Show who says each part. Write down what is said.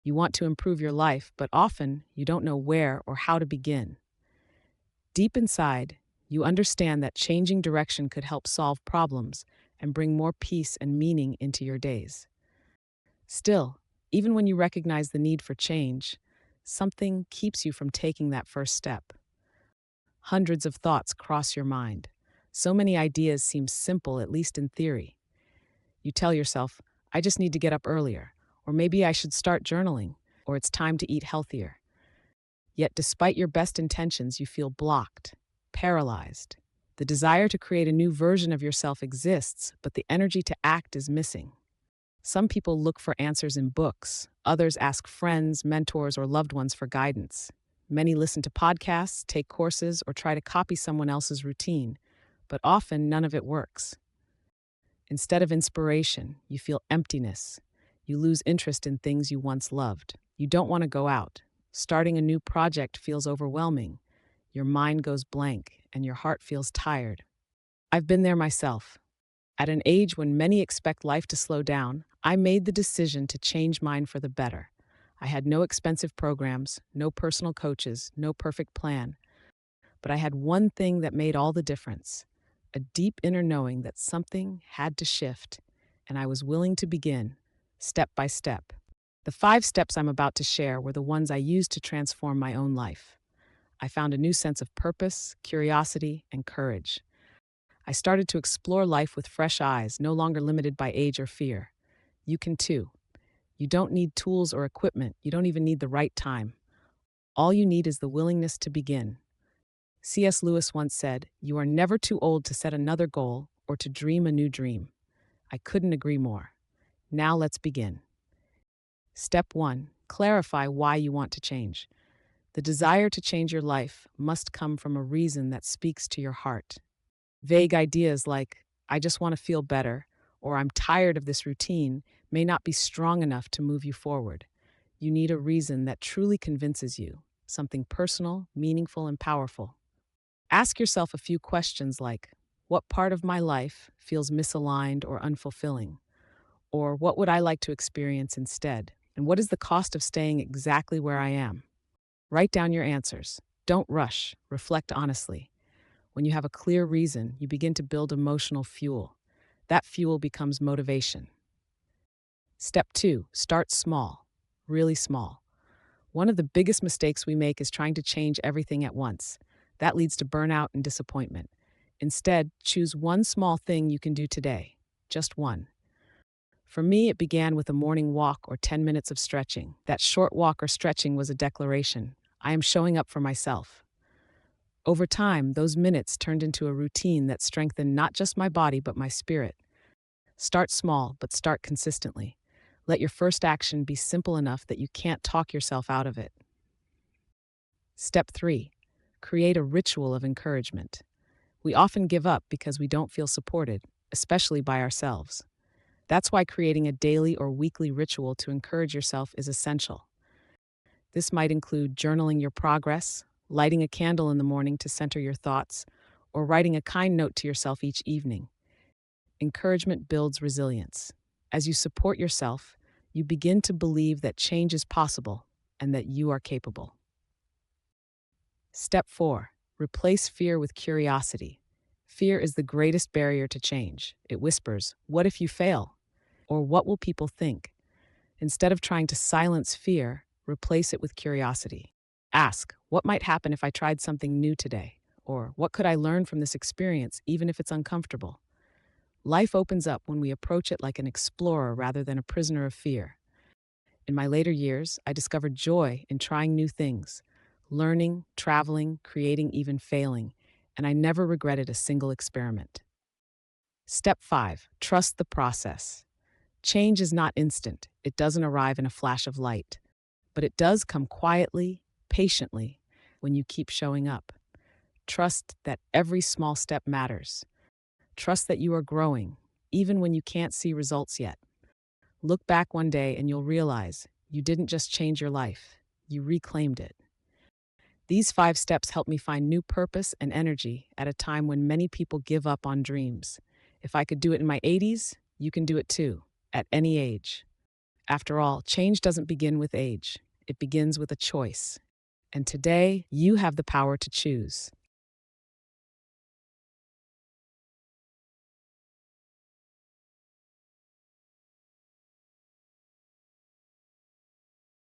Speaker 1: You want to improve your life, but often you don't know where or how to begin. Deep inside, you understand that changing direction could help solve problems and bring more peace and meaning into your days. Still, even when you recognize the need for change, something keeps you from taking that first step. Hundreds of thoughts cross your mind. So many ideas seem simple, at least in theory. You tell yourself, I just need to get up earlier, or maybe I should start journaling, or it's time to eat healthier. Yet, despite your best intentions, you feel blocked, paralyzed. The desire to create a new version of yourself exists, but the energy to act is missing. Some people look for answers in books, others ask friends, mentors, or loved ones for guidance. Many listen to podcasts, take courses, or try to copy someone else's routine, but often none of it works. Instead of inspiration, you feel emptiness. You lose interest in things you once loved. You don't want to go out. Starting a new project feels overwhelming. Your mind goes blank, and your heart feels tired. I've been there myself. At an age when many expect life to slow down, I made the decision to change mine for the better. I had no expensive programs, no personal coaches, no perfect plan. But I had one thing that made all the difference: a deep inner knowing that something had to shift, and I was willing to begin, step by step. The 5 steps I'm about to share were the ones I used to transform my own life. I found a new sense of purpose, curiosity, and courage. I started to explore life with fresh eyes, no longer limited by age or fear. You can too. You don't need tools or equipment. You don't even need the right time. All you need is the willingness to begin. C.S. Lewis once said, "You are never too old to set another goal or to dream a new dream." I couldn't agree more. Now let's begin. Step 1. Clarify why you want to change. The desire to change your life must come from a reason that speaks to your heart. Vague ideas like, I just want to feel better, or I'm tired of this routine, may not be strong enough to move you forward. You need a reason that truly convinces you, something personal, meaningful, and powerful. Ask yourself a few questions like, what part of my life feels misaligned or unfulfilling? Or what would I like to experience instead? And what is the cost of staying exactly where I am? Write down your answers. Don't rush. Reflect honestly. When you have a clear reason, you begin to build emotional fuel. That fuel becomes motivation. Step 2, start small, really small. One of the biggest mistakes we make is trying to change everything at once. That leads to burnout and disappointment. Instead, choose one small thing you can do today, just one. For me, it began with a morning walk or 10 minutes of stretching. That short walk or stretching was a declaration. I am showing up for myself. Over time, those minutes turned into a routine that strengthened not just my body, but my spirit. Start small, but start consistently. Let your first action be simple enough that you can't talk yourself out of it. Step 3. Create a ritual of encouragement. We often give up because we don't feel supported, especially by ourselves. That's why creating a daily or weekly ritual to encourage yourself is essential. This might include journaling your progress, lighting a candle in the morning to center your thoughts, or writing a kind note to yourself each evening. Encouragement builds resilience. As you support yourself, you begin to believe that change is possible and that you are capable. Step 4. Replace fear with curiosity. Fear is the greatest barrier to change. It whispers, "What if you fail?" Or "What will people think?" Instead of trying to silence fear, replace it with curiosity. Ask, what might happen if I tried something new today? Or what could I learn from this experience, even if it's uncomfortable? Life opens up when we approach it like an explorer rather than a prisoner of fear. In my later years, I discovered joy in trying new things, learning, traveling, creating, even failing, and I never regretted a single experiment. Step 5. Trust the process. Change is not instant. It doesn't arrive in a flash of light. But it does come quietly, patiently, when you keep showing up. Trust that every small step matters. Trust that you are growing, even when you can't see results yet. Look back one day and you'll realize you didn't just change your life, you reclaimed it. These 5 steps help me find new purpose and energy at a time when many people give up on dreams. If I could do it in my 80s, you can do it too, at any age. After all, change doesn't begin with age, it begins with a choice. And today, you have the power to choose.